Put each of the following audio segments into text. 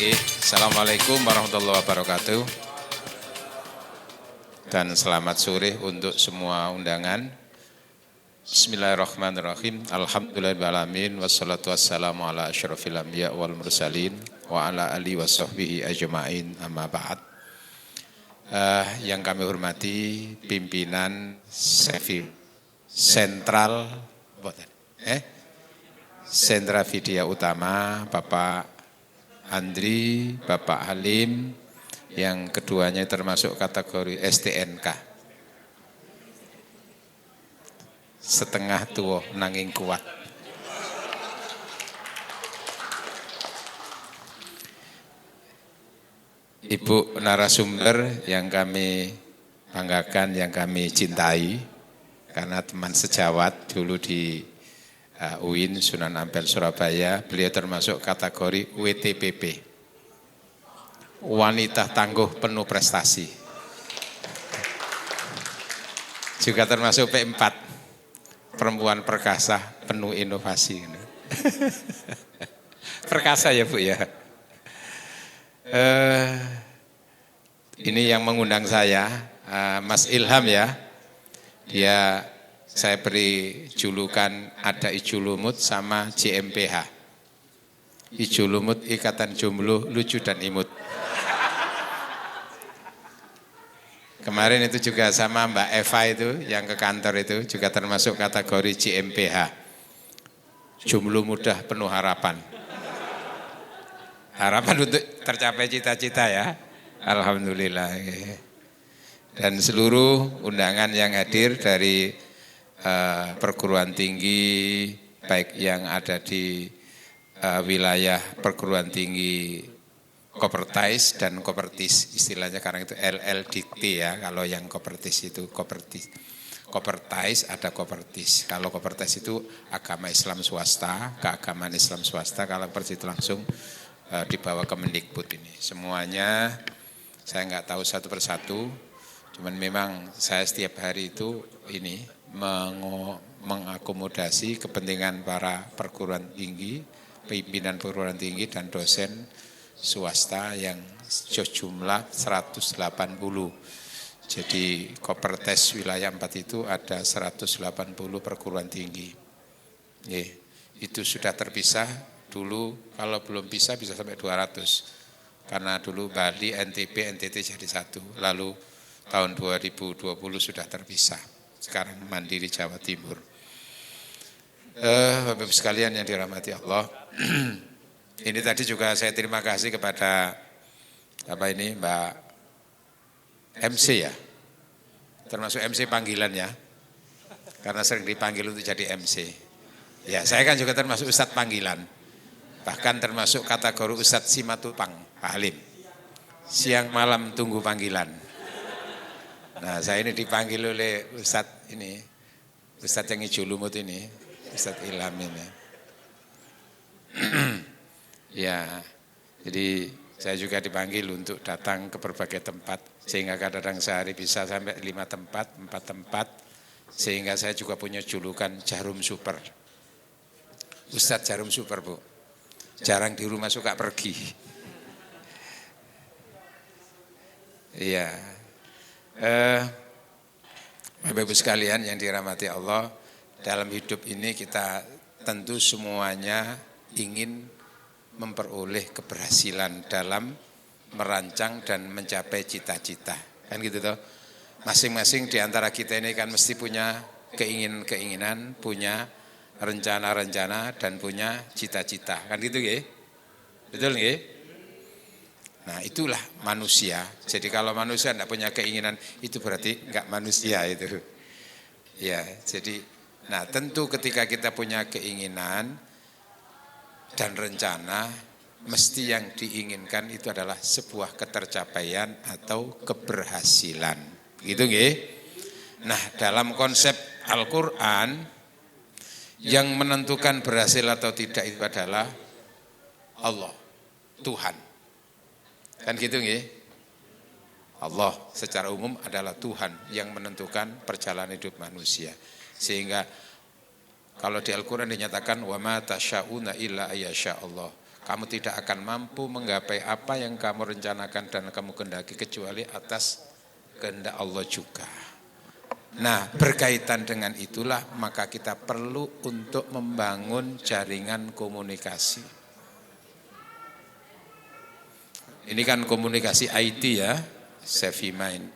Assalamualaikum warahmatullahi wabarakatuh. Dan selamat sore untuk semua undangan. Bismillahirrahmanirrahim. Alhamdulillahirrahmanirrahim. Wassalatu wassalamu ala asyrafil anbiya wal mursalin wa ala alihi wa sahbihi ajma'in amma ba'd. Yang kami hormati pimpinan Sentral Sentra Vidya Utama, Bapak Andri, Bapak Halim, yang keduanya termasuk kategori STNK. Setengah tua nanging kuat. Ibu narasumber yang kami banggakan, yang kami cintai, karena teman sejawat dulu di UIN Sunan Ampel Surabaya, beliau termasuk kategori WTPP, wanita tangguh penuh prestasi. Juga termasuk P4, perempuan perkasa penuh inovasi. Perkasa ya Bu ya. Ini yang mengundang saya, Mas Ilham ya. Dia saya beri julukan ada Ijulumut sama JMPH. Ijulumut Ikatan Jomblo Lucu dan Imut. Kemarin itu juga sama Mbak Eva itu yang ke kantor itu juga termasuk kategori JMPH. Jomblo mudah penuh harapan. Harapan untuk tercapai cita-cita ya. Alhamdulillah. Dan seluruh undangan yang hadir dari perguruan tinggi, baik yang ada di wilayah perguruan tinggi Kopertais dan Kopertis, istilahnya karena itu LLDT ya, kalau yang Kopertis itu Kopertais ada Kopertis. Kalau Kopertais itu agama Islam swasta, keagamaan Islam swasta, kalau Kopertis itu langsung dibawa ke Mendikbud ini. Semuanya saya nggak tahu satu persatu, cuman memang saya setiap hari itu ini mengakomodasi kepentingan para perguruan tinggi, pimpinan perguruan tinggi dan dosen swasta yang sejumlah 180. Jadi Kopertes wilayah 4 itu ada 180 perguruan tinggi. Itu sudah terpisah dulu, kalau belum bisa sampai 200. Karena dulu Bali, NTB, NTT jadi satu. Lalu tahun 2020 sudah terpisah. Sekarang mandiri Jawa Timur. Bapak Ibu sekalian yang dirahmati Allah. Ini tadi juga saya terima kasih kepada Mbak MC ya. Termasuk MC panggilan ya. Karena sering dipanggil untuk jadi MC. Ya, saya kan juga termasuk Ustadz panggilan. Bahkan termasuk kategori Ustadz Simatupang, Pak Halim. Siang malam tunggu panggilan. Nah, saya ini dipanggil oleh Ustadz yang Ijulumut ini, Ustadz Ilham ini. Ya, jadi saya juga dipanggil untuk datang ke berbagai tempat, sehingga kadang-kadang sehari bisa sampai 5 tempat, 4 tempat, sehingga saya juga punya julukan Jarum Super. Ustadz Jarum Super, Bu. Jarang di rumah, suka pergi. Iya. Bapak Ibu sekalian yang dirahmati Allah, dalam hidup ini kita tentu semuanya ingin memperoleh keberhasilan dalam merancang dan mencapai cita-cita. Kan gitu toh. Masing-masing di antara kita ini kan mesti punya keinginan-keinginan, punya rencana-rencana dan punya cita-cita. Kan gitu nggih? Betul nggih? Nah, itulah manusia. Jadi kalau manusia tidak punya keinginan, itu berarti enggak manusia itu. Ya, jadi tentu ketika kita punya keinginan dan rencana, mesti yang diinginkan itu adalah sebuah ketercapaian atau keberhasilan. Gitu nggih? Nah, dalam konsep Al-Qur'an yang menentukan berhasil atau tidak itu adalah Allah, Tuhan. Kan gitu nggih? Allah secara umum adalah Tuhan yang menentukan perjalanan hidup manusia. Sehingga kalau di Al-Qur'an dinyatakan wa ma tasya'una illa ayyasha Allah. Kamu tidak akan mampu menggapai apa yang kamu rencanakan dan kamu kehendaki kecuali atas kehendak Allah juga. Nah, berkaitan dengan itulah maka kita perlu untuk membangun jaringan komunikasi. Ini kan komunikasi IT ya, Savvy Mind.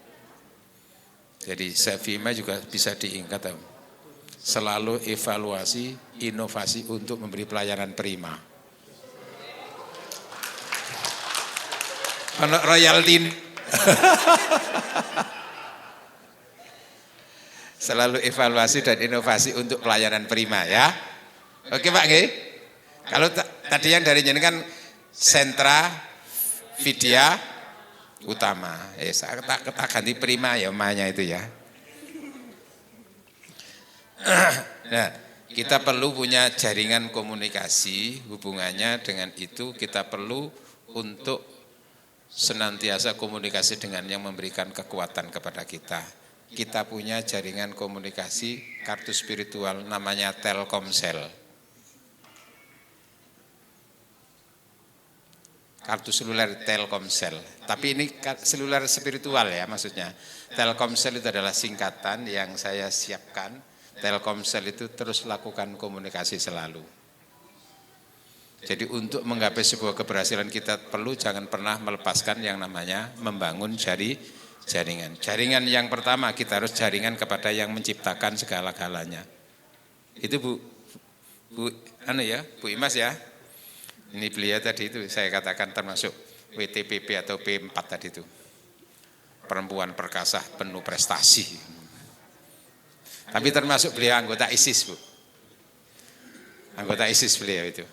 Jadi Savvy Mind juga bisa diingat. Selalu evaluasi, inovasi untuk memberi pelayanan prima. Ono royalti. Selalu evaluasi dan inovasi untuk pelayanan prima ya. Oke Pak nggih. Kalau tadi yang dari jenengan kan sentra Vidya Utama. Saya kita ganti prima ya namanya itu ya. Nah, kita perlu punya jaringan komunikasi, hubungannya dengan itu kita perlu untuk senantiasa komunikasi dengan yang memberikan kekuatan kepada kita. Kita punya jaringan komunikasi kartu spiritual namanya Telkomsel. Kartu seluler Telkomsel. Tapi ini seluler spiritual ya maksudnya. Telkomsel itu adalah singkatan yang saya siapkan. Telkomsel itu terus lakukan komunikasi selalu. Jadi untuk menggapai sebuah keberhasilan kita perlu jangan pernah melepaskan yang namanya membangun jaringan. Jaringan yang pertama kita harus jaringan kepada yang menciptakan segala-galanya. Itu Bu Imas ya. Ini beliau tadi itu saya katakan termasuk WTPP atau P4 tadi itu. Perempuan perkasa penuh prestasi. Tapi termasuk beliau anggota ISIS Bu. Anggota ISIS beliau itu.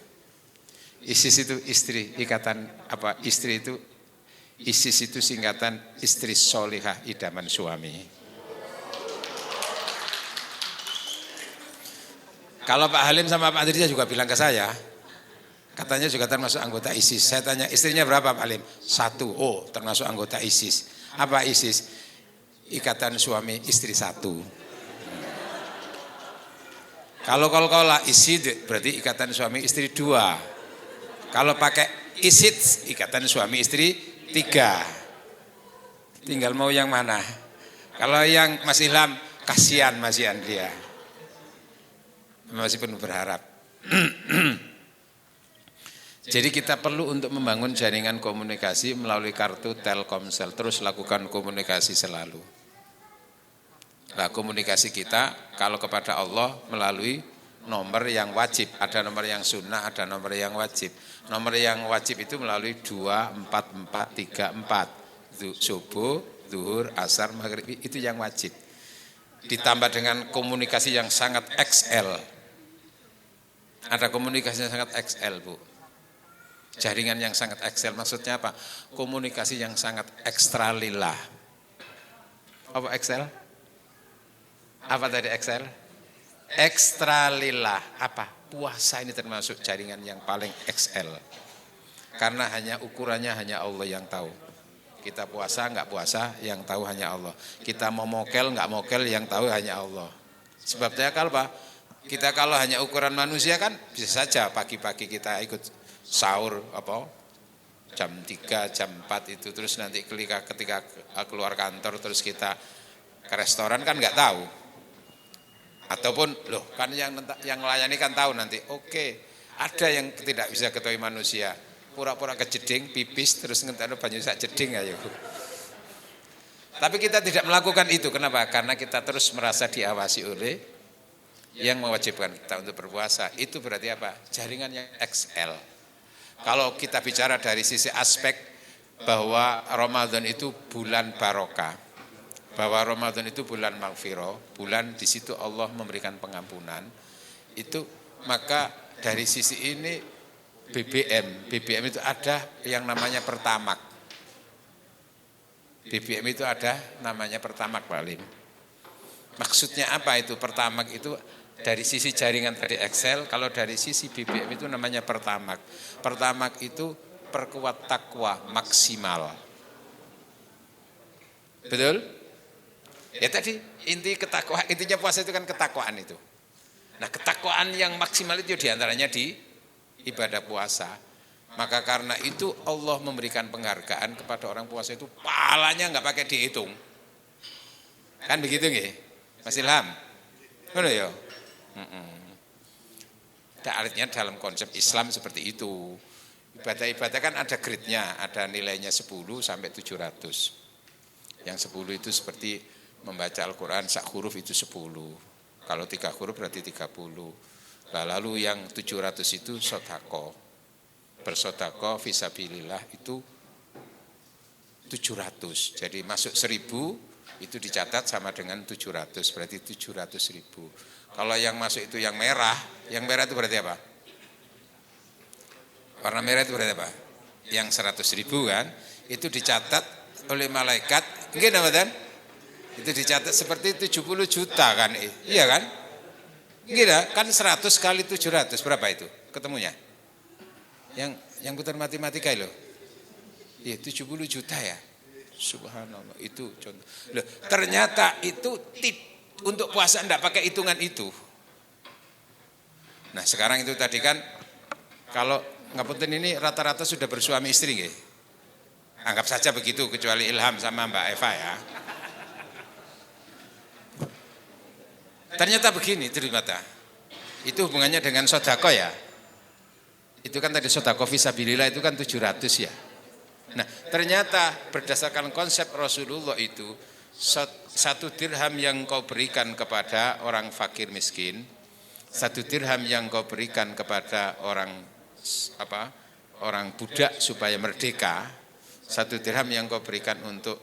ISIS itu istri, ikatan apa istri itu, ISIS itu singkatan istri solihah idaman suami. Kalau Pak Halim sama Pak Dirja juga bilang ke saya, katanya juga termasuk anggota ISIS. Saya tanya istrinya berapa Pak Halim? 1, oh termasuk anggota ISIS. Apa ISIS? Ikatan suami istri 1. Kalau ISID berarti ikatan suami istri 2. Kalau pakai ISID, ikatan suami istri 3. Tinggal mau yang mana. Kalau yang masih Islam, kasihan dia. Masih penuh berharap. Jadi kita perlu untuk membangun jaringan komunikasi melalui kartu Telkomsel. Terus lakukan komunikasi selalu. Nah, komunikasi kita kalau kepada Allah melalui nomor yang wajib, ada nomor yang sunnah, ada nomor yang wajib. Nomor yang wajib itu melalui 24434. Subuh, zuhur, asar, maghrib itu yang wajib. Ditambah dengan komunikasi yang sangat XL. Ada komunikasi yang sangat XL, Bu. Jaringan yang sangat XL maksudnya apa? Komunikasi yang sangat ekstra lillah. Apa XL? Apa tadi XL? Ekstra lillah. Apa? Puasa ini termasuk jaringan yang paling XL. Karena hanya ukurannya hanya Allah yang tahu. Kita puasa enggak puasa yang tahu hanya Allah. Kita mau mokel enggak mokel yang tahu hanya Allah. Sebabnya apa? Kita kalau hanya ukuran manusia kan bisa saja pagi-pagi kita ikut sahur apa? Jam 3, jam 4 itu terus nanti ketika keluar kantor terus kita ke restoran kan enggak tahu. Ataupun loh kan yang melayani kan tahu nanti. Oke, ada yang tidak bisa ketahui manusia. Pura-pura kejeding, pipis terus ngentekno banyu sak jeding ayo. Tapi kita tidak melakukan itu. Kenapa? Karena kita terus merasa diawasi oleh yang mewajibkan kita untuk berpuasa. Itu berarti apa? Jaringan yang XL. Kalau kita bicara dari sisi aspek bahwa Ramadan itu bulan barokah. Bahwa Ramadan itu bulan maghfirah, bulan di situ Allah memberikan pengampunan. Itu maka dari sisi ini BBM itu ada yang namanya pertamak. BBM itu ada namanya pertamak Pak Lim. Maksudnya apa itu pertamak itu dari sisi jaringan tadi Excel, kalau dari sisi BBM itu namanya pertamak. Pertamak itu perkuat takwa maksimal. Betul? Ya tadi intinya puasa itu kan ketakwaan itu. Nah ketakwaan yang maksimal itu diantaranya di ibadah puasa. Maka karena itu Allah memberikan penghargaan kepada orang puasa itu pahalanya nggak pakai dihitung. Kan begitu nggih? Mas Ilham. Ngono ya? Artinya dalam konsep Islam seperti itu. Ibadah-ibadah kan ada grade-nya, ada nilainya 10 sampai 700. Yang 10 itu seperti membaca Al-Quran sak huruf itu 10. Kalau 3 huruf berarti 30. Lalu yang 700 itu sodako. Bersodako fisabilillah itu 700. Jadi masuk 1000 itu dicatat sama dengan 700, berarti 700.000. Kalau yang masuk itu yang merah itu berarti apa? Warna merah itu berarti apa? Yang 100.000 kan? Itu dicatat oleh malaikat, nggih napa? Itu dicatat seperti 70 juta kan? Iya kan? Nggih kan 100 kali 700 berapa itu ketemunya? Yang putar matematika loh. Iya 70 juta ya. Subhanallah, itu contoh. Loh, ternyata itu untuk puasa enggak pakai hitungan itu. Nah, sekarang itu tadi kan kalau ngapunten ini rata-rata sudah bersuami istri nggih. Anggap saja begitu kecuali Ilham sama Mbak Eva ya. Ternyata begini ternyata. Itu hubungannya dengan sodako ya. Itu kan tadi sodako fisabilillah itu kan 700 ya. Nah ternyata berdasarkan konsep Rasulullah itu 1 dirham yang kau berikan kepada orang fakir miskin, 1 dirham yang kau berikan kepada orang budak supaya merdeka, 1 dirham yang kau berikan untuk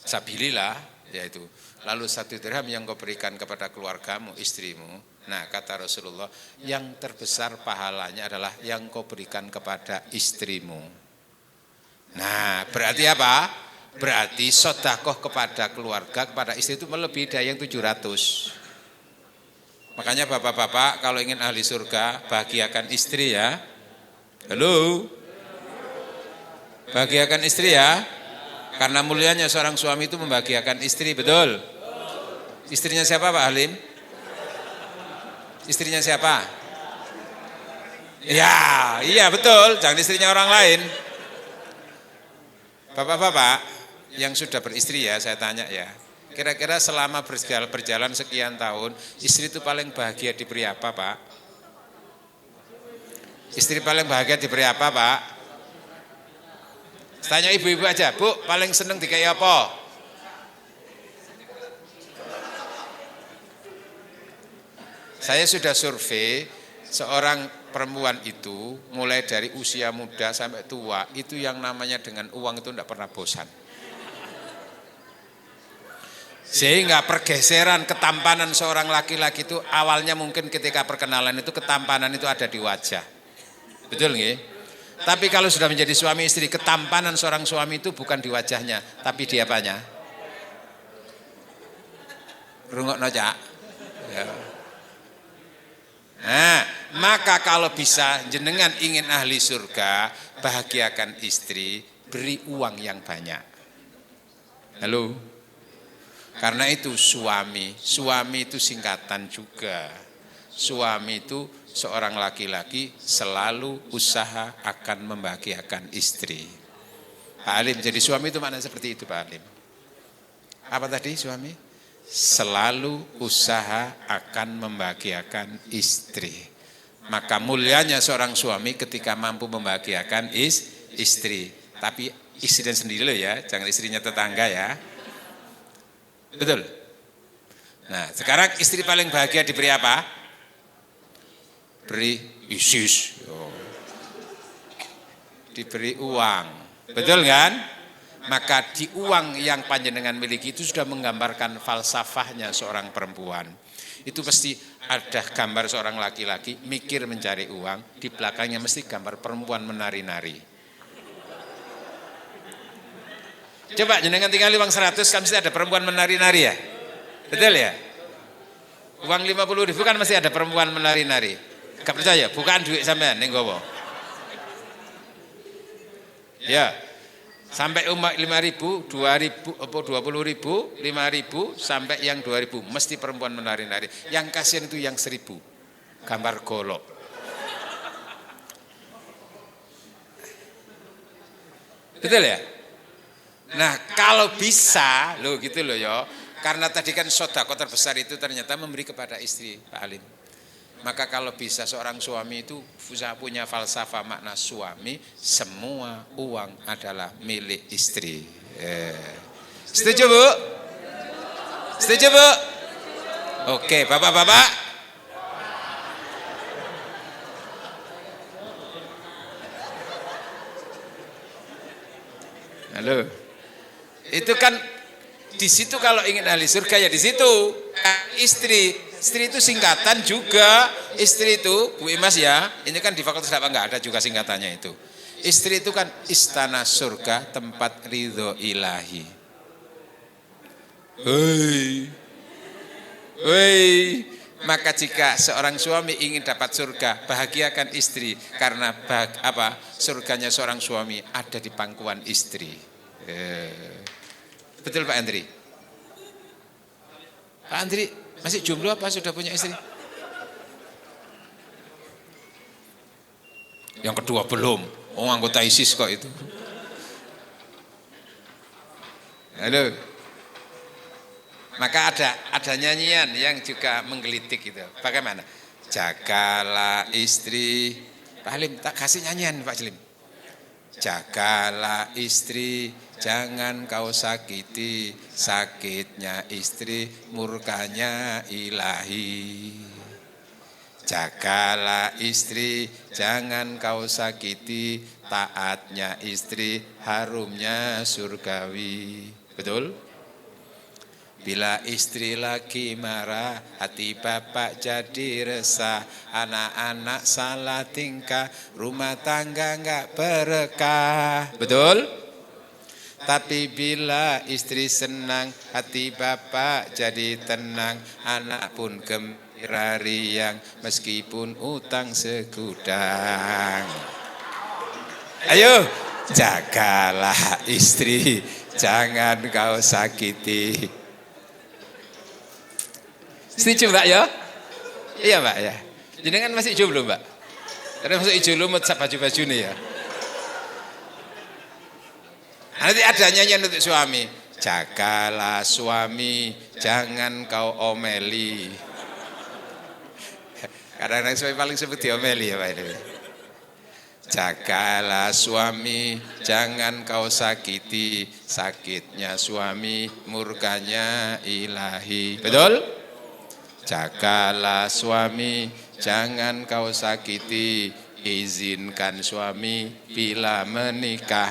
sabilillah yaitu, lalu 1 dirham yang kau berikan kepada keluargamu, istrimu. Nah kata Rasulullah, yang terbesar pahalanya adalah yang kau berikan kepada istrimu. Nah berarti apa? Berarti sedekah kepada keluarga, kepada istri itu melebihi dari yang 700. Makanya bapak-bapak kalau ingin ahli surga, bahagiakan istri ya. Halo? Bahagiakan istri ya. Karena mulianya seorang suami itu membahagiakan istri, betul? Istrinya siapa Pak Halim? Istrinya siapa? Ya, iya betul, jangan istrinya orang lain. Bapak-bapak yang sudah beristri ya, saya tanya ya. Kira-kira selama berjalan sekian tahun, istri itu paling bahagia diberi apa, Pak? Istri paling bahagia diberi apa, Pak? Tanya ibu-ibu aja, Bu, paling seneng dikai apa? Saya sudah survei seorang perempuan itu mulai dari usia muda sampai tua itu yang namanya dengan uang itu tidak pernah bosan. Sehingga pergeseran ketampanan seorang laki-laki itu awalnya mungkin ketika perkenalan itu ketampanan itu ada di wajah. Betul nggih? Tapi kalau sudah menjadi suami istri, ketampanan seorang suami itu bukan di wajahnya, tapi di apanya? Rungokno Cak. Ya. Nah, maka kalau bisa jenengan ingin ahli surga, bahagiakan istri, beri uang yang banyak. Halo? Karena itu suami itu singkatan juga. Suami itu seorang laki-laki selalu usaha akan membahagiakan istri. Pak Alim, jadi suami itu maknanya seperti itu Pak Alim. Apa tadi suami? Selalu usaha akan membahagiakan istri. Maka mulianya seorang suami ketika mampu membahagiakan istri. Tapi istri dan sendiri loh ya, jangan istrinya tetangga ya. Betul. Nah sekarang istri paling bahagia diberi apa? Beri isis. Diberi uang. Betul kan? Maka di uang yang panjenengan miliki itu sudah menggambarkan falsafahnya seorang perempuan. Itu pasti ada gambar seorang laki-laki mikir mencari uang, di belakangnya mesti gambar perempuan menari-nari. Coba jenengan tinggal uang 100 kan mesti ada perempuan menari-nari ya? Betul ya? Uang 50.000 kan mesti ada perempuan menari-nari. Gak percaya? Bukan duit sampean ning gowo. Ya. Sampai umat 5.000, 2.000, 20.000, 5.000 sampai yang 2.000 mesti perempuan menari-nari. Yang kasihan itu yang 1.000 gambar golok. Betul ya? Nah kalau bisa, loh gitu loh ya. Karena tadi kan sedekah terbesar itu ternyata memberi kepada istri, Pak Alim. Maka kalau bisa seorang suami itu punya falsafah makna suami, semua uang adalah milik istri. Setuju Bu? Setuju Bu? Oke, Bapak-bapak. Halo. Itu kan di situ kalau ingin ahli surga ya di situ. Istri itu singkatan juga. Istri itu Bu Imas ya, ini kan di fakultas apa enggak ada juga singkatannya itu. Istri itu kan istana surga, tempat ridho ilahi. Hei. Maka jika seorang suami ingin dapat surga, bahagiakan istri karena surganya seorang suami ada di pangkuan istri. Betul Pak Andri? Pak Andri masih jomblo apa sudah punya istri? Yang kedua belum. Oh anggota ISIS kok itu. Halo. Maka ada nyanyian yang juga menggelitik itu. Bagaimana? Jagalah istri. Pak Halim tak kasih nyanyian Pak Halim. Jagalah istri, jangan kau sakiti, sakitnya istri, murkanya ilahi. Jagalah istri, jangan kau sakiti, taatnya istri, harumnya surgawi. Betul? Bila istri lagi marah, hati bapak jadi resah, anak-anak salah tingkah, rumah tangga enggak berkah. Betul? Tapi bila istri senang, hati bapak jadi tenang, anak pun gembira riang, meskipun utang segudang. Ayo, jagalah istri, jangan kau sakiti. Setuju Mbak ya? Iya Mbak ya. Jadi kan masih jomblo Mbak. Karena masuk jomblo mau baju-baju nih ya. Nanti ada nyanyian untuk suami. Jagalah suami, jangan kau omeli. Kadang-kadang suami paling sebut diomeli ya Pak ini. Jagalah suami, jangan kau sakiti, sakitnya suami, murkanya ilahi. Betul? Jagalah suami, jangan kau sakiti, izinkan suami bila menikah.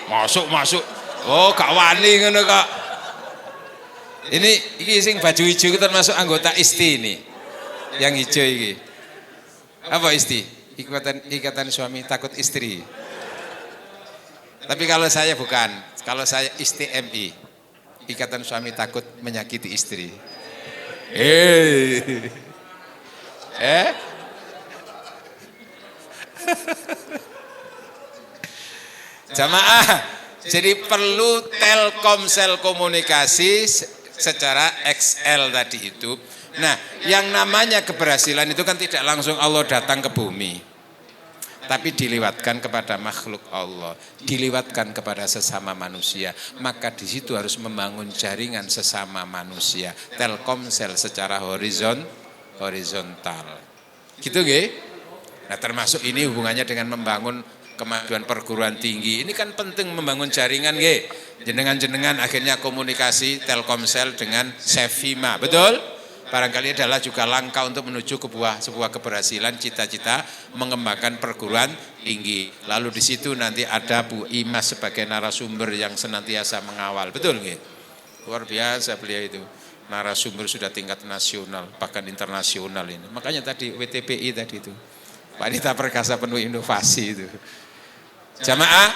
Masuk. Oh, gak wani ngono kok. Ini sing baju hijau itu termasuk anggota isti ini. Yang hijau ini. Apa isti? Ikatan suami takut istri. Tapi kalau saya bukan, kalau saya isti MI. Ikatan suami takut menyakiti istri. Jamaah, jadi perlu Telkomsel komunikasi secara XL tadi itu. Nah, yang namanya keberhasilan itu kan tidak langsung Allah datang ke bumi. Tapi diliwatkan kepada makhluk Allah, diliwatkan kepada sesama manusia. Maka di situ harus membangun jaringan sesama manusia. Telkomsel secara horizontal. Gitu nggih? Nah, termasuk ini hubungannya dengan membangun kemajuan perguruan tinggi. Ini kan penting membangun jaringan nggih. Jenengan-jenengan akhirnya komunikasi Telkomsel dengan Sevima. Betul? Barangkali adalah juga langkah untuk menuju ke sebuah keberhasilan cita-cita mengembangkan perguruan tinggi. Lalu di situ nanti ada Bu Imas sebagai narasumber yang senantiasa mengawal. Betul nggih? Luar biasa beliau itu. Narasumber sudah tingkat nasional, bahkan internasional ini. Makanya tadi WTPI tadi itu. Wanita perkasa penuh inovasi itu. Jamaah,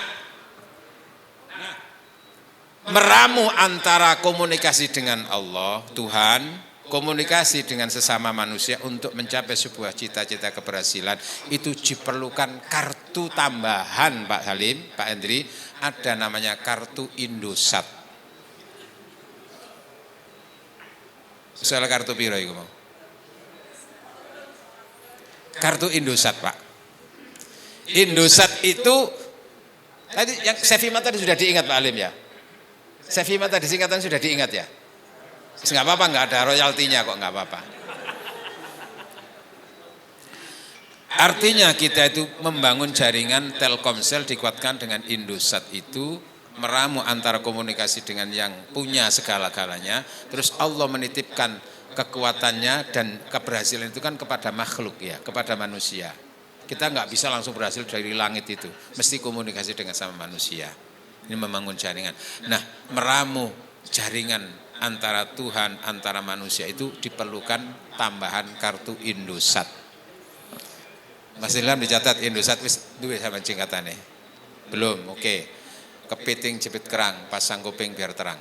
meramu antara komunikasi dengan Allah, Tuhan, komunikasi dengan sesama manusia untuk mencapai sebuah cita-cita keberhasilan itu diperlukan kartu tambahan Pak Halim, Pak Hendri, ada namanya kartu Indosat. Soal kartu piro iku mau? Kartu Indosat Pak. Indosat itu tadi yang Sevima tadi sudah diingat Pak Alim ya. Sevima tadi singkatan sudah diingat ya. Enggak apa-apa, enggak ada royaltinya kok, enggak apa-apa. Artinya kita itu membangun jaringan Telkomsel dikuatkan dengan Indosat itu meramu antara komunikasi dengan yang punya segala-galanya. Terus Allah menitipkan kekuatannya dan keberhasilan itu kan kepada makhluk ya, kepada manusia. Kita nggak bisa langsung berhasil dari langit itu, mesti komunikasi dengan sama manusia. Ini membangun jaringan. Nah, meramu jaringan antara Tuhan, antara manusia itu diperlukan tambahan kartu Indosat. Mas Ilham dicatat Indosat wis duwe sama singkatannya. Belum, oke. Kepiting jepit kerang, pasang kuping biar terang.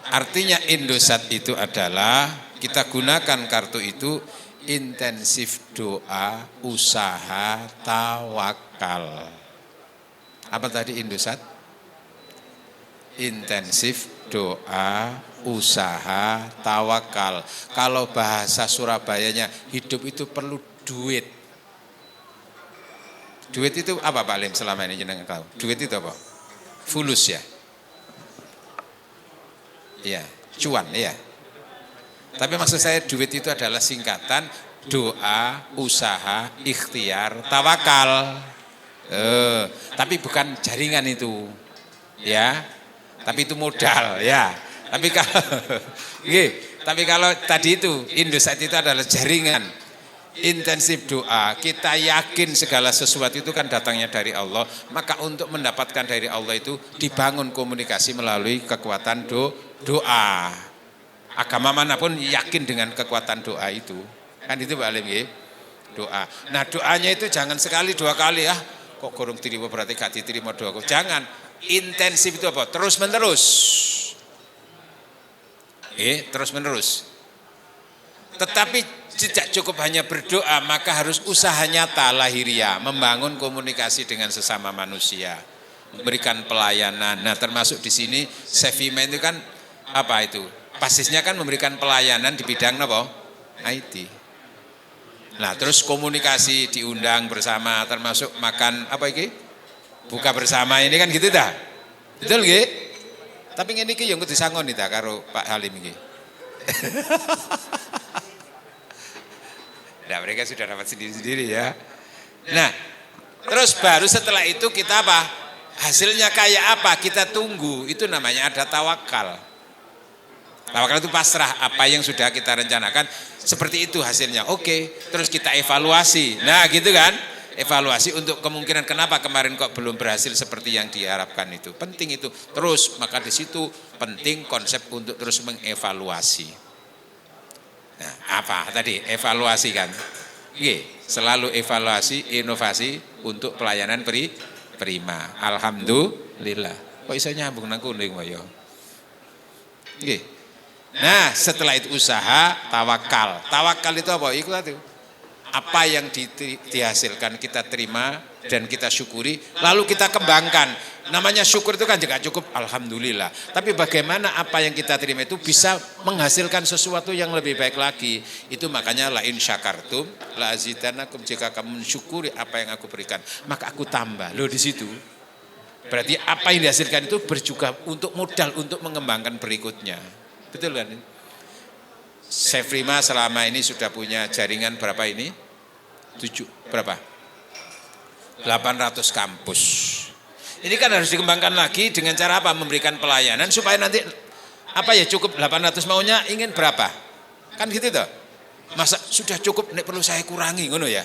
Artinya Indosat itu adalah kita gunakan kartu itu intensif doa, usaha, tawakal. Apa tadi Indosat? Intensif doa, usaha, tawakal. Kalau bahasa Surabayanya hidup itu perlu duit. Duit itu apa Pak Lim selama ini jenengan tahu? Duit itu apa? Fulus ya. Iya, cuan ya. Tapi maksud saya duit itu adalah singkatan doa, usaha, ikhtiar, tawakal. Tapi bukan jaringan itu. Ya. Tapi itu modal ya. Tapi kalau tadi itu Indosat itu adalah jaringan. Intensif doa, kita yakin segala sesuatu itu kan datangnya dari Allah, maka untuk mendapatkan dari Allah itu dibangun komunikasi melalui kekuatan doa. Agama manapun yakin dengan kekuatan doa itu. Kan itu Pak Alim ya? Doa. Nah, doanya itu jangan sekali dua kali ya. Kok gorong diterima berarti gak diterima doaku. Jangan. Intensif itu apa? Terus menerus. Terus menerus. Tetapi tidak cukup hanya berdoa, maka harus usaha nyata lahiriah, membangun komunikasi dengan sesama manusia, memberikan pelayanan. Nah, termasuk di sini Sevima itu kan apa itu? Basisnya kan memberikan pelayanan di bidang apa? IT. Nah, terus komunikasi diundang bersama, termasuk makan apa ini? Buka bersama ini kan gitu dah. Betul nggih? Tapi ngene iki yo engko disangoni ta karo Pak Halim iki. Nah, mereka sudah dapat sendiri-sendiri ya. Nah, terus baru setelah itu kita apa? Hasilnya kayak apa? Kita tunggu. Itu namanya ada tawakal. Tawakal itu pasrah. Apa yang sudah kita rencanakan, seperti itu hasilnya. Oke, terus kita evaluasi. Nah, gitu kan? Evaluasi untuk kemungkinan kenapa kemarin kok belum berhasil seperti yang diharapkan itu. Penting itu. Terus, maka di situ penting konsep untuk terus mengevaluasi. Nah, apa tadi evaluasi kan? Selalu evaluasi, inovasi untuk pelayanan prima. Alhamdulillah. Kok bisa nyambung nang kuning wae yo. Nah, setelah itu usaha, tawakal. Tawakal itu apa? Itu tadi. Apa yang dihasilkan kita terima dan kita syukuri, lalu kita kembangkan. Namanya syukur itu kan juga cukup alhamdulillah. Tapi bagaimana apa yang kita terima itu bisa menghasilkan sesuatu yang lebih baik lagi. Itu makanya la in syakartum la azidannakum, jika kamu mensyukuri apa yang aku berikan, maka aku tambah. Loh di situ. Berarti apa yang dihasilkan itu berjuga untuk modal untuk mengembangkan berikutnya. Betul kan? Sevima selama ini sudah punya jaringan berapa ini? 800 kampus. Ini kan harus dikembangkan lagi dengan cara apa? Memberikan pelayanan supaya nanti apa ya cukup 800 maunya ingin berapa? Kan gitu toh. Masa sudah cukup nek perlu saya kurangi ngono ya?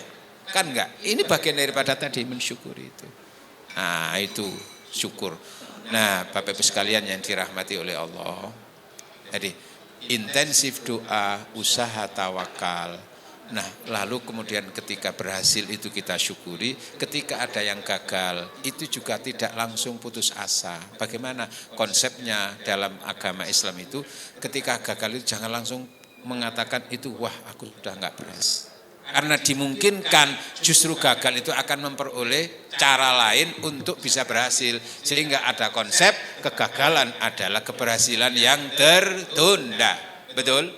Kan enggak. Ini bagian daripada tadi mensyukuri itu. Nah, itu syukur. Nah, Bapak Ibu sekalian yang dirahmati oleh Allah. Jadi intensif doa, usaha, tawakal. Nah, lalu kemudian ketika berhasil itu kita syukuri, ketika ada yang gagal itu juga tidak langsung putus asa. Bagaimana konsepnya dalam agama Islam itu, ketika gagal itu jangan langsung mengatakan itu wah aku sudah enggak berhasil. Karena dimungkinkan justru gagal itu akan memperoleh cara lain untuk bisa berhasil. Sehingga ada konsep kegagalan adalah keberhasilan yang tertunda. Betul?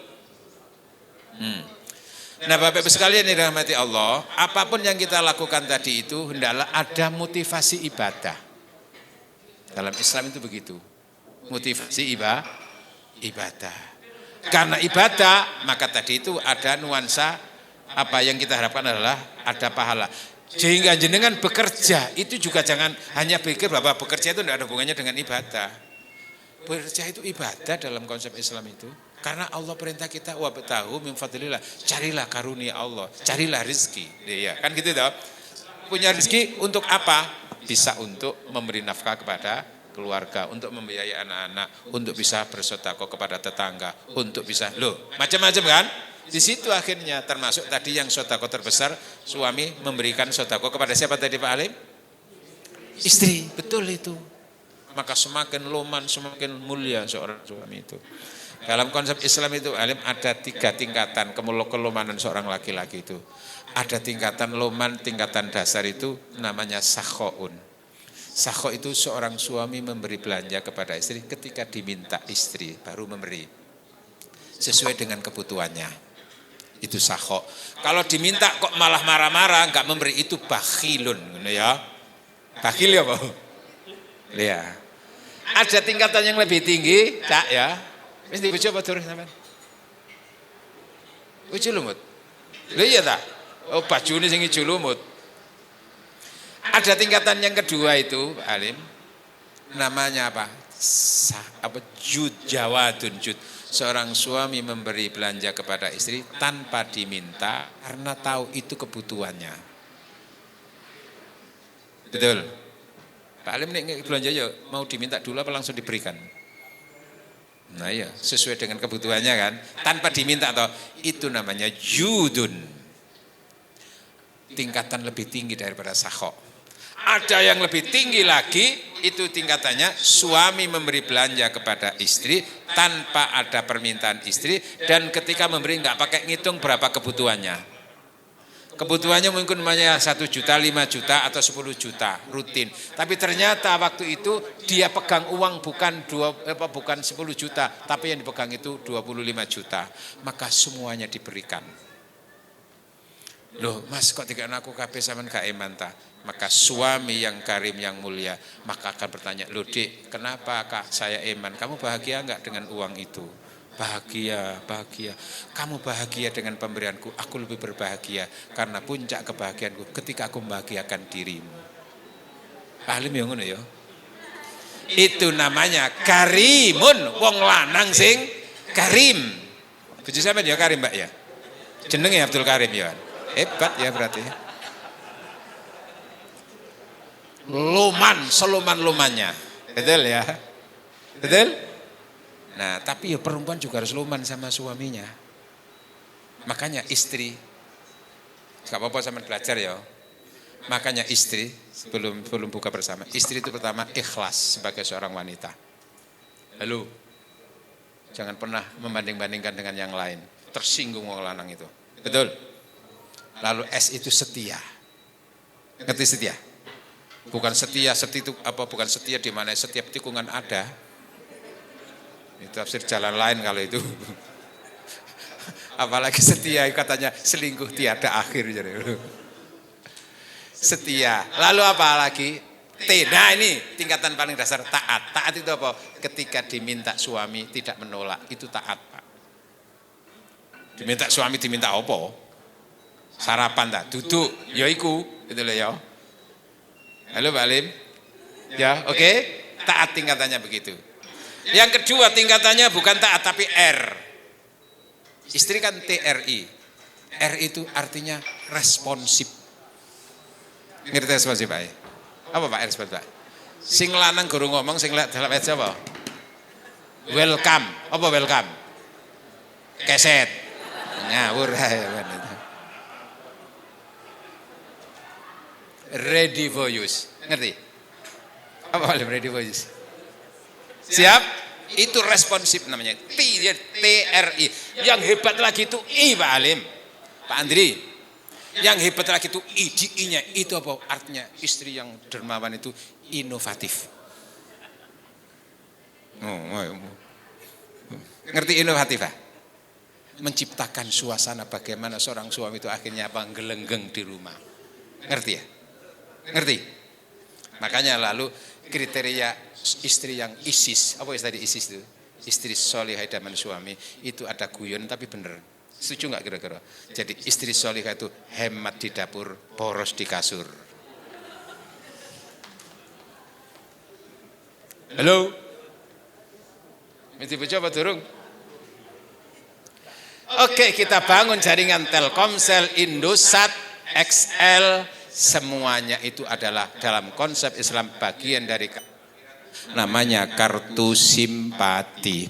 Nah Bapak Ibu sekalian yang dirahmati Allah, apapun yang kita lakukan tadi itu hendaklah ada motivasi ibadah. Dalam Islam itu begitu. Motivasi ibadah. Karena ibadah, maka tadi itu ada nuansa apa yang kita harapkan adalah ada pahala. Sehingga jenengan bekerja itu juga jangan hanya pikir bahwa bekerja itu tidak ada hubungannya dengan ibadah. Bekerja itu ibadah dalam konsep Islam itu. Karena Allah perintah kita wabtahu min fadlillah, carilah karunia Allah, carilah rezeki. Ya, kan gitu toh. Punya rezeki untuk apa? Bisa untuk memberi nafkah kepada keluarga, untuk membiayai anak-anak, untuk bisa bersedekah kepada tetangga, untuk bisa macam-macam kan? Di situ akhirnya termasuk tadi yang sedekah terbesar, suami memberikan sedekah kepada siapa tadi Pak Alim? Istri, betul itu. Maka semakin loman, semakin mulia seorang suami itu. Dalam konsep Islam itu Alim ada 3 tingkatan kelomanan seorang laki-laki itu. Ada tingkatan loman, tingkatan dasar itu namanya sakhoun. Sakho itu seorang suami memberi belanja kepada istri ketika diminta istri baru memberi. Sesuai dengan kebutuhannya. Itu sakho. Kalau diminta kok malah marah-marah, enggak memberi, itu bakhilun, ya. Bakhil ya, Pak. Ya. Ada tingkatan yang lebih tinggi, Cak ya. Wis dibojo apa durung sampean? Ijo lumut. Lha iya ta? Oh, bajune sing ijo lumut. Ada tingkatan yang kedua itu, Alim. Namanya apa? Jud jawadun jud. Seorang suami memberi belanja kepada istri tanpa diminta karena tahu itu kebutuhannya. Betul. Pak Alim nek belanja ya mau diminta dulu apa langsung diberikan? Nah ya, sesuai dengan kebutuhannya kan, tanpa diminta toh. Itu namanya judun. Tingkatan lebih tinggi daripada sakho. Ada yang lebih tinggi lagi, itu tingkatannya suami memberi belanja kepada istri tanpa ada permintaan istri, dan ketika memberi enggak pakai ngitung berapa kebutuhannya. Kebutuhannya mungkin hanya 1 juta, 5 juta atau 10 juta rutin. Tapi ternyata waktu itu dia pegang uang bukan 10 juta, tapi yang dipegang itu 25 juta. Maka semuanya diberikan. Loh mas kok tiga anakku kabeh sampean gak eman ta? Maka suami yang karim yang mulia maka akan bertanya, loh Dik, kenapa kak saya eman? Kamu bahagia enggak dengan uang itu? Bahagia. Kamu bahagia dengan pemberianku, aku lebih berbahagia karena puncak kebahagiaanku ketika aku membahagiakan dirimu. Alim yang ngono ya. Itu namanya karimun, wong lanang sing karim. Bojo sampean ya karim, Mbak ya. Jenenge Abdul Karim ya. Hebat ya berarti. Luman, seluman-lumannya. Betul ya? Betul? Nah, tapi ya perempuan juga harus luman sama suaminya. Makanya istri, gak apa-apa sama belajar ya. Makanya istri, sebelum buka bersama, istri itu pertama ikhlas sebagai seorang wanita. Lalu, jangan pernah membanding-bandingkan dengan yang lain. Tersinggung orang lanang itu. Betul? Lalu S itu setia. Ngerti setia? Bukan setia itu apa? Bukan setia di mana setiap tikungan ada. Itu tafsir jalan lain kalau itu. Apalagi setia katanya selingkuh tiada akhir. Setia. Lalu apa lagi? T. Nah ini tingkatan paling dasar taat. Taat itu apa? Ketika diminta suami tidak menolak. Itu taat Pak. Diminta suami diminta apa? Sarapan tak? Duduk. Ya iku. Itu loh ya. Halo Pak Alim. Ya oke. Taat tingkatannya begitu. Yang kedua tingkatannya bukan taat tapi R. Istri kan TRI. R itu artinya responsif. Ngerti responsif Pak? Apa Pak responsif Pak? Sing lanang guru ngomong, sing dalam aja apa? Welcome. Apa welcome? Keset. Ngawur ya. Ready for use. Ngerti? Apa ready for use? Siap? Itu responsif namanya. TRI. Yang hebat lagi itu I Pak Alim. Pak Andri. Yang hebat lagi itu I-nya. Itu apa? Artinya istri yang dermawan itu inovatif. Ngerti inovatif Pak? menciptakan suasana bagaimana seorang suami itu akhirnya gelenggeng di rumah. Ngerti ya? Ngerti? Makanya lalu kriteria istri yang isis, apa tadi isis itu? Istri solihah idaman suami itu ada guyon tapi bener. Setuju nggak kira-kira? Jadi istri solihah itu hemat di dapur, boros di kasur. Halo? Mesti bojo apa durung? Oke, kita bangun jaringan Telkomsel, Indosat, XL, semuanya itu adalah dalam konsep Islam bagian dari namanya kartu simpati.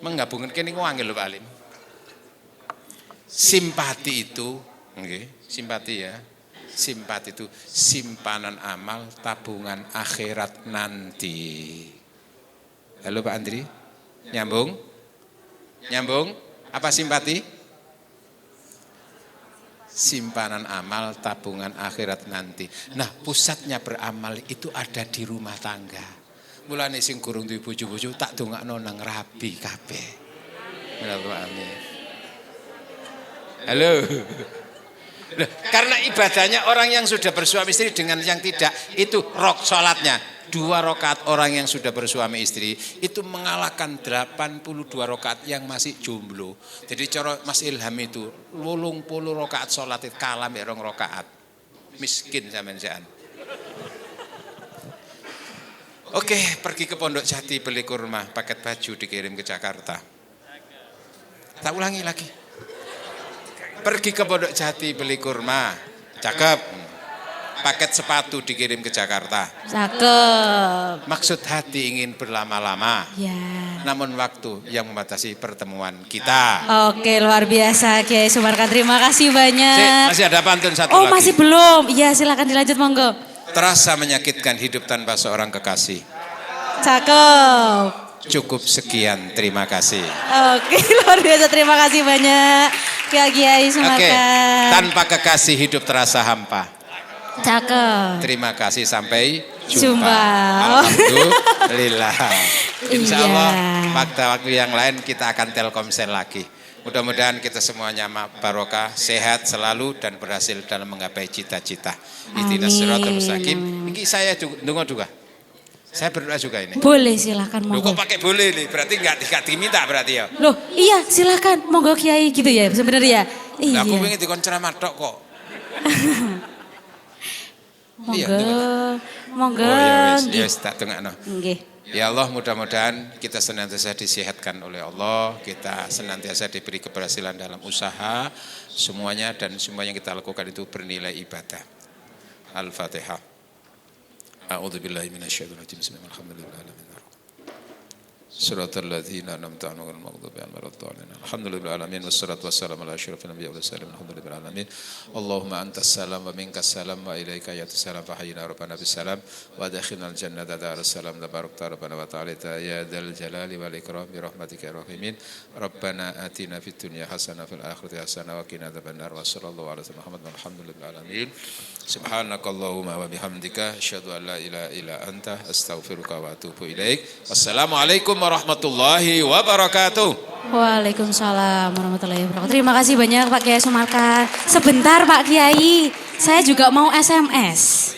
Menggabungkan ini wangil lho Pak Alim. Simpati itu, simpati ya. Simpati itu simpanan amal, tabungan akhirat nanti. Halo Pak Andri, nyambung? Nyambung? Apa simpati? Simpanan amal, tabungan akhirat nanti. Nah, pusatnya beramal itu ada di rumah tangga. Mulane sing kurung duwe bojo-bojo tak dongakno nang rabi kabeh. Amin. Halo. Loh, karena ibadahnya orang yang sudah bersuami istri dengan yang tidak itu salatnya 2 rakaat orang yang sudah bersuami istri itu mengalahkan 82 rakaat yang masih jomblo. Jadi cara Mas Ilham itu 80 rakaat salat itu kalah mek 2 rakaat. Miskin sampean. Oke, pergi ke Pondok Jati beli kurma, paket baju dikirim ke Jakarta. Tak ulangi lagi. Pergi ke Pondok Jati beli kurma, cakep. Paket sepatu dikirim ke Jakarta. Cakep. Maksud hati ingin berlama-lama. Ya. Namun waktu yang membatasi pertemuan kita. Oke, luar biasa Kiai Sumarkan. Terima kasih banyak. Masih ada pantun satu lagi. Oh, masih belum. Iya, silakan dilanjut monggo. Terasa menyakitkan hidup tanpa seorang kekasih. Cakep. Cukup sekian, terima kasih. Oke, luar biasa. Terima kasih banyak Kiai Sumarkan. Oke, tanpa kekasih hidup terasa hampa. Cakep. Terima kasih, sampai jumpa. Alhamdulillah. Insya Allah waktu yang lain kita akan Telkomsel lagi. Mudah-mudahan kita semuanya barokah, sehat selalu dan berhasil dalam menggapai cita-cita. Ihdinas siratal mustaqim. Ini saya juga. Saya berdoa juga ini. Boleh, silakan monggo. Loh, kok pakai boleh nih? Berarti enggak diminta berarti ya. Loh, iya silakan monggo Kiai gitu ya sebenarnya. Iya. Aku pengen dikon ceramah tok kok. Monggo. Oh ya wis tak tengokno. Nggih. Ya Allah, mudah-mudahan kita senantiasa disehatkan oleh Allah, kita senantiasa diberi keberhasilan dalam usaha semuanya dan semua yang kita lakukan itu bernilai ibadah. Al-Fatihah. A'udzubillahi minasyaitonir rajim. Bismillahirrahmanirrahim. Shiratal ladzina an'amta 'alaihim ghairil maghdubi 'alaihim waladdallin. Alhamdulillahil alamin wassalatu wassalamu ala asyrofil anbiya'i wal mursalin. Alhamdulillahil alamin. Allahumma antas salam wa minkas salam wa ilaika yatus salam fa hayyina rabbana bis salam wa adkhilnal jannata darus salam tabarakta rabbana wa ta'ala ya dzal jalali wal ikram bi rahmatika ya rahimin. Rabbana atina fid dunya hasanah fil akhirati hasanah wa qina adzabannar wa sallallahu alaihi Muhammad walhamdulillahil alamin. Subhanakallahumma wa bihamdika asyhadu an la ilaha illa anta astaghfiruka wa atubu ilaik. Wassalamualaikum warahmatullahi wabarakatuh. Waalaikumsalam warahmatullahi wabarakatuh. Terima kasih banyak Pak Kiai Sumarkan. Sebentar Pak Kiai, saya juga mau SMS.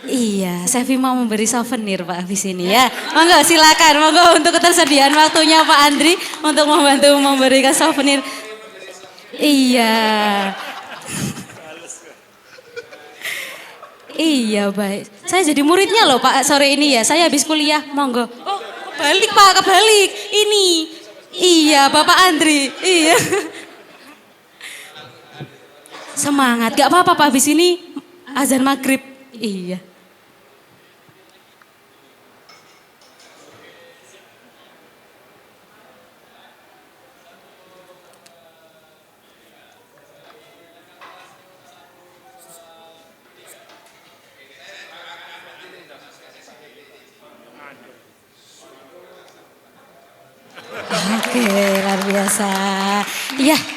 Iya, Sevi mau memberi souvenir Pak habis ini ya. Monggo silakan, monggo untuk ketersediaan waktunya Pak Andri untuk membantu memberikan souvenir. Iya. Iya baik. Saya jadi muridnya loh Pak sore ini ya. Saya habis kuliah, monggo. Oh kebalik Pak, kebalik. Ini. Iya Bapak Andri. Iya. Semangat, gak apa-apa Pak habis ini azan maghrib. Iya. Oke, luar biasa. Iya.